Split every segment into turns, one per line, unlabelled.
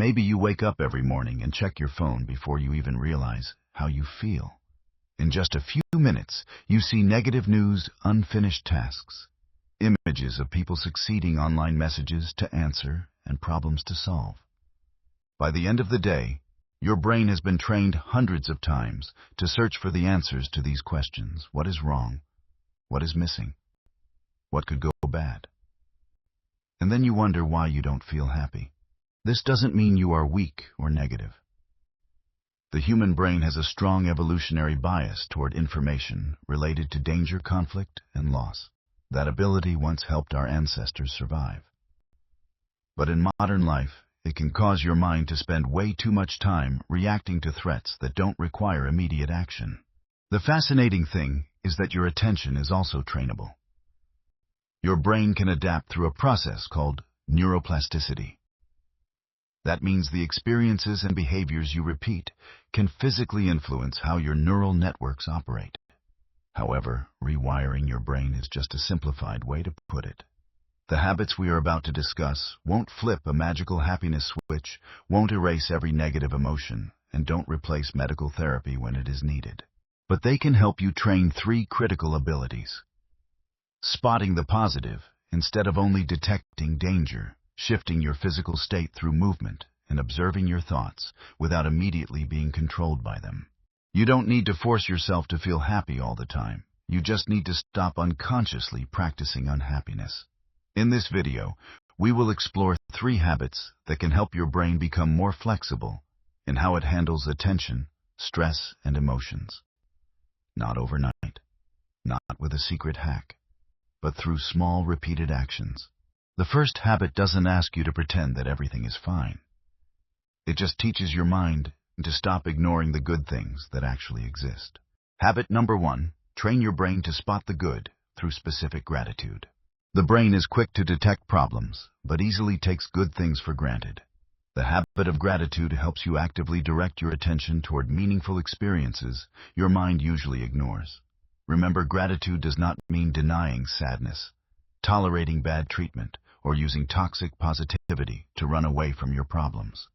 Maybe you wake up every morning and check your phone before you even realize how you feel. In just a few minutes, you see negative news, unfinished tasks, images of people succeeding, online messages to answer, and problems to solve. By the end of the day, your brain has been trained hundreds of times to search for the answers to these questions. What is wrong? What is missing? What could go bad? And then you wonder why you don't feel happy. This doesn't mean you are weak or negative. The human brain has a strong evolutionary bias toward information related to danger, conflict, and loss. That ability once helped our ancestors survive. But in modern life, it can cause your mind to spend way too much time reacting to threats that don't require immediate action. The fascinating thing is that your attention is also trainable. Your brain can adapt through a process called neuroplasticity. That means the experiences and behaviors you repeat can physically influence how your neural networks operate. However, rewiring your brain is just a simplified way to put it. The habits we are about to discuss won't flip a magical happiness switch, won't erase every negative emotion, and don't replace medical therapy when it is needed. But they can help you train 3 critical abilities. Spotting the positive instead of only detecting danger, shifting your physical state through movement, and observing your thoughts without immediately being controlled by them. You don't need to force yourself to feel happy all the time. You just need to stop unconsciously practicing unhappiness. In this video, we will explore 3 habits that can help your brain become more flexible in how it handles attention, stress, and emotions. Not overnight, not with a secret hack, but through small, repeated actions. The first habit doesn't ask you to pretend that everything is fine. It just teaches your mind to stop ignoring the good things that actually exist. Habit number 1, train your brain to spot the good through specific gratitude. The brain is quick to detect problems, but easily takes good things for granted. The habit of gratitude helps you actively direct your attention toward meaningful experiences your mind usually ignores. Remember, gratitude does not mean denying sadness, tolerating bad treatment, or using toxic positivity to run away from your problems.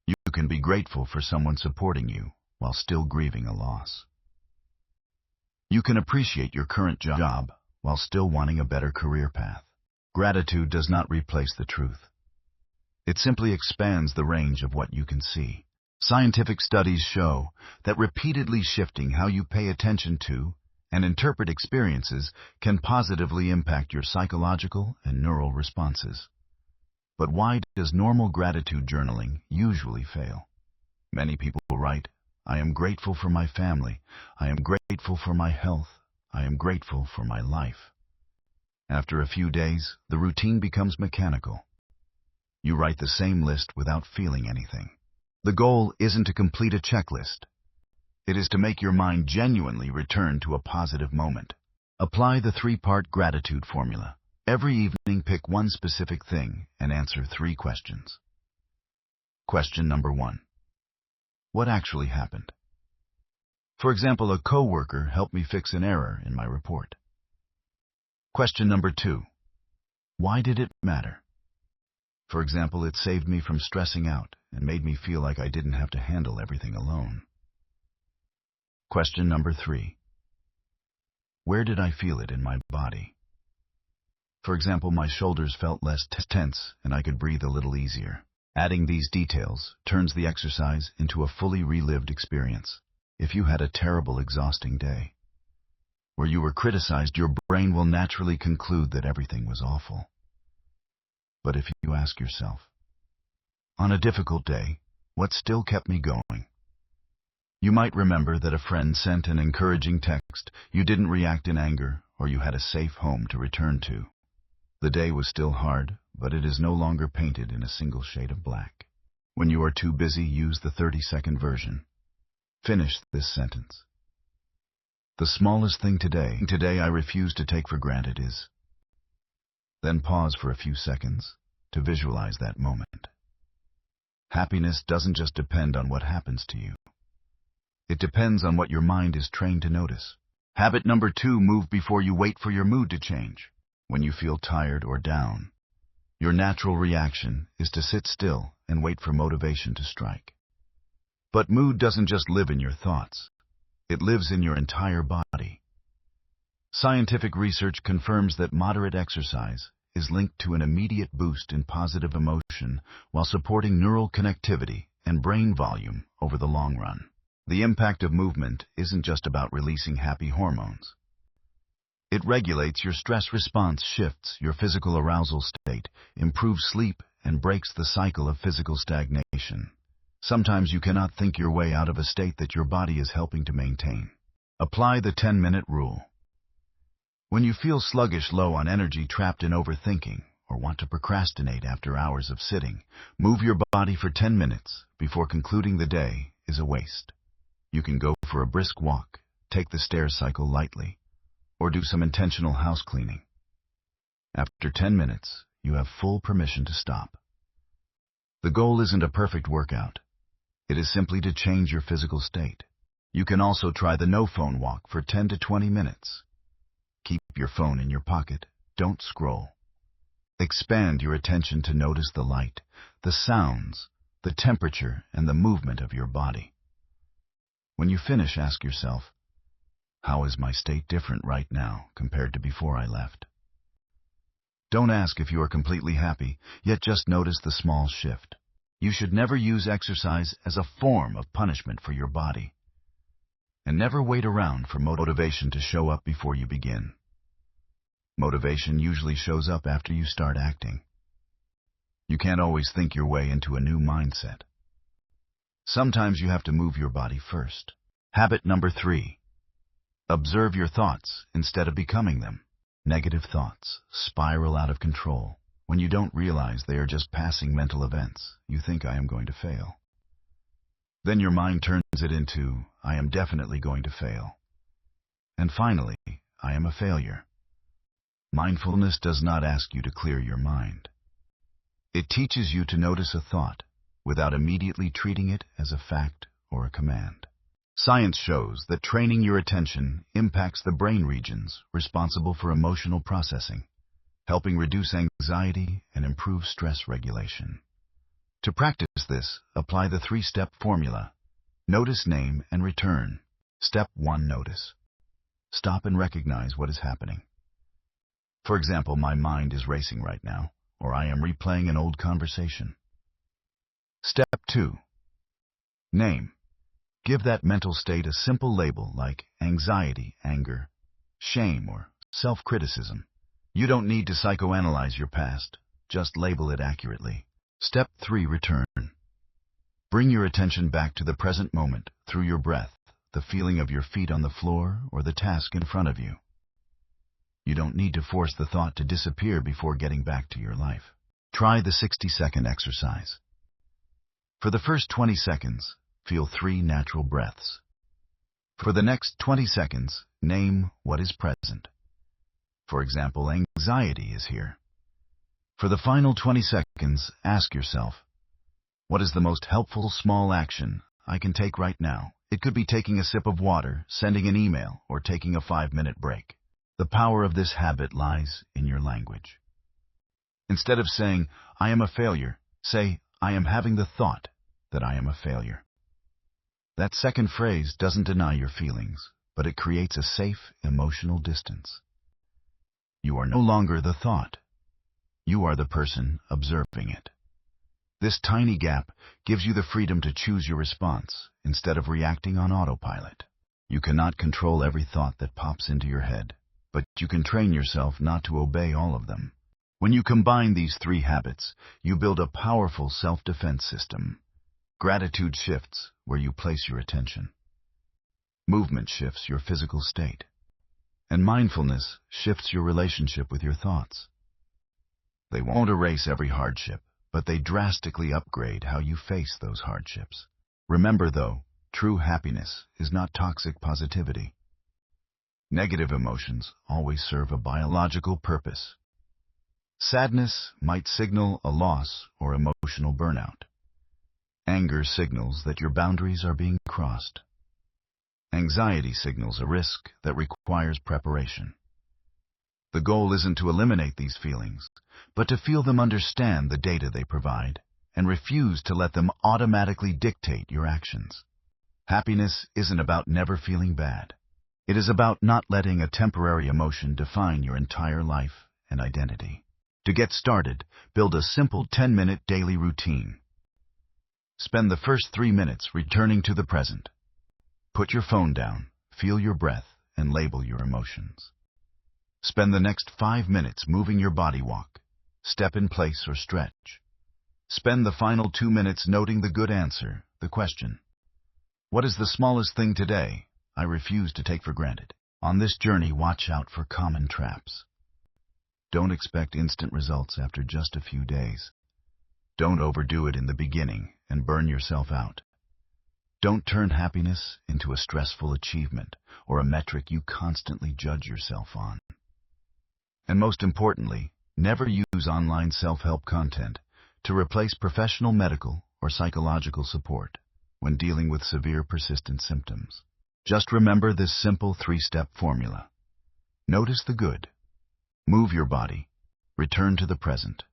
You can be grateful for someone supporting you while still grieving a loss. You can appreciate your current job while still wanting a better career path. Gratitude does not replace the truth. It simply expands the range of what you can see. Scientific studies show that repeatedly shifting how you pay attention to and interpret experiences can positively impact your psychological and neural responses. But why does normal gratitude journaling usually fail? Many people write, "I am grateful for my family. I am grateful for my health. I am grateful for my life." After a few days, the routine becomes mechanical. You write the same list without feeling anything. The goal isn't to complete a checklist. It is to make your mind genuinely return to a positive moment. Apply the 3-part gratitude formula. Every evening, pick one specific thing and answer 3 questions. Question number 1. What actually happened? For example, a coworker helped me fix an error in my report. Question number 2. Why did it matter? For example, it saved me from stressing out and made me feel like I didn't have to handle everything alone. Question number 3. Where did I feel it in my body? For example, my shoulders felt less tense and I could breathe a little easier. Adding these details turns the exercise into a fully relived experience. If you had a terrible, exhausting day where you were criticized, your brain will naturally conclude that everything was awful. But if you ask yourself, on a difficult day, what still kept me going? You might remember that a friend sent an encouraging text, you didn't react in anger, or you had a safe home to return to. The day was still hard, but it is no longer painted in a single shade of black. When you are too busy, use the 30-second version. Finish this sentence. The smallest thing today I refuse to take for granted is. Then pause for a few seconds to visualize that moment. Happiness doesn't just depend on what happens to you. It depends on what your mind is trained to notice. Habit number 2, move before you wait for your mood to change. When you feel tired or down, your natural reaction is to sit still and wait for motivation to strike. But mood doesn't just live in your thoughts. It lives in your entire body. Scientific research confirms that moderate exercise is linked to an immediate boost in positive emotion while supporting neural connectivity and brain volume over the long run. The impact of movement isn't just about releasing happy hormones. It regulates your stress response, shifts your physical arousal state, improves sleep, and breaks the cycle of physical stagnation. Sometimes you cannot think your way out of a state that your body is helping to maintain. Apply the 10-minute rule. When you feel sluggish, low on energy, trapped in overthinking, or want to procrastinate after hours of sitting, move your body for 10 minutes before concluding the day is a waste. You can go for a brisk walk, take the stairs cycle lightly, or do some intentional house cleaning. After 10 minutes, you have full permission to stop. The goal isn't a perfect workout. It is simply to change your physical state. You can also try the no-phone walk for 10 to 20 minutes. Keep your phone in your pocket. Don't scroll. Expand your attention to notice the light, the sounds, the temperature, and the movement of your body. When you finish, ask yourself, how is my state different right now compared to before I left? Don't ask if you are completely happy, yet just notice the small shift. You should never use exercise as a form of punishment for your body. And never wait around for motivation to show up before you begin. Motivation usually shows up after you start acting. You can't always think your way into a new mindset. Sometimes you have to move your body first. Habit number 3. Observe your thoughts instead of becoming them. Negative thoughts spiral out of control. When you don't realize they are just passing mental events, you think, I am going to fail. Then your mind turns it into, I am definitely going to fail. And finally, I am a failure. Mindfulness does not ask you to clear your mind. It teaches you to notice a thought without immediately treating it as a fact or a command. Science shows that training your attention impacts the brain regions responsible for emotional processing, helping reduce anxiety and improve stress regulation. To practice this, apply the 3-step formula. Notice, name, and return. Step 1. Notice. Stop and recognize what is happening. For example, my mind is racing right now, or I am replaying an old conversation. Step 2. Name. Give that mental state a simple label like anxiety, anger, shame, or self-criticism. You don't need to psychoanalyze your past. Just label it accurately. Step 3. Return. Bring your attention back to the present moment through your breath, the feeling of your feet on the floor, or the task in front of you. You don't need to force the thought to disappear before getting back to your life. Try the 60-second exercise. For the first 20 seconds, feel 3 natural breaths. For the next 20 seconds, name what is present. For example, anxiety is here. For the final 20 seconds, ask yourself, what is the most helpful small action I can take right now? It could be taking a sip of water, sending an email, or taking a 5-minute break. The power of this habit lies in your language. Instead of saying, I am a failure, say, I am having the thought that I am a failure. That second phrase doesn't deny your feelings, but it creates a safe emotional distance. You are no longer the thought. You are the person observing it. This tiny gap gives you the freedom to choose your response instead of reacting on autopilot. You cannot control every thought that pops into your head, but you can train yourself not to obey all of them. When you combine these 3 habits, you build a powerful self-defense system. Gratitude shifts where you place your attention. Movement shifts your physical state. And mindfulness shifts your relationship with your thoughts. They won't erase every hardship, but they drastically upgrade how you face those hardships. Remember, though, true happiness is not toxic positivity. Negative emotions always serve a biological purpose. Sadness might signal a loss or emotional burnout. Anger signals that your boundaries are being crossed. Anxiety signals a risk that requires preparation. The goal isn't to eliminate these feelings, but to feel them, understand the data they provide, and refuse to let them automatically dictate your actions. Happiness isn't about never feeling bad. It is about not letting a temporary emotion define your entire life and identity. To get started, build a simple 10-minute daily routine. Spend the first 3 minutes returning to the present. Put your phone down, feel your breath, and label your emotions. Spend the next 5 minutes moving your body, walk, step in place, or stretch. Spend the final 2 minutes noting the good answer, the question. What is the smallest thing today I refuse to take for granted? On this journey, watch out for common traps. Don't expect instant results after just a few days. Don't overdo it in the beginning and burn yourself out. Don't turn happiness into a stressful achievement or a metric you constantly judge yourself on. And most importantly, never use online self-help content to replace professional medical or psychological support when dealing with severe persistent symptoms. Just remember this simple 3-step formula. Notice the good. Move your body. Return to the present.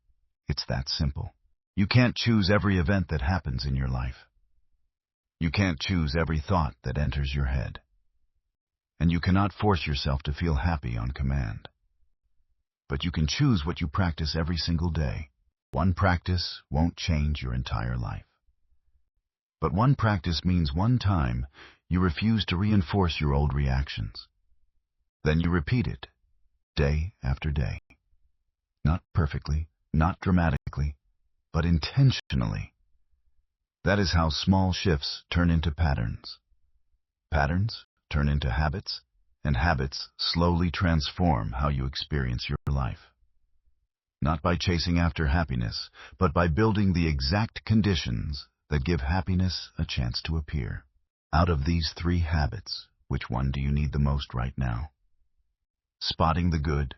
It's that simple. You can't choose every event that happens in your life. You can't choose every thought that enters your head. And you cannot force yourself to feel happy on command. But you can choose what you practice every single day. One practice won't change your entire life. But one practice means one time you refuse to reinforce your old reactions. Then you repeat it, day after day. Not perfectly, not dramatically, but intentionally. That is how small shifts turn into patterns. Patterns turn into habits, and habits slowly transform how you experience your life. Not by chasing after happiness, but by building the exact conditions that give happiness a chance to appear. Out of these 3 habits, which one do you need the most right now? Spotting the good,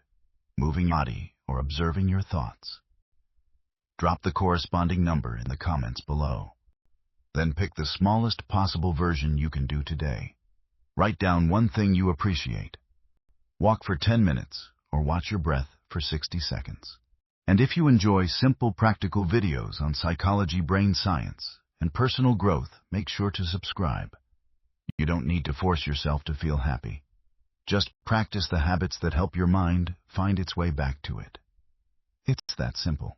moving your body, or observing your thoughts? Drop the corresponding number in the comments below. Then pick the smallest possible version you can do today. Write down one thing you appreciate. Walk for 10 minutes, or watch your breath for 60 seconds. And if you enjoy simple, practical videos on psychology, brain science, and personal growth, make sure to subscribe. You don't need to force yourself to feel happy. Just practice the habits that help your mind find its way back to it. It's that simple.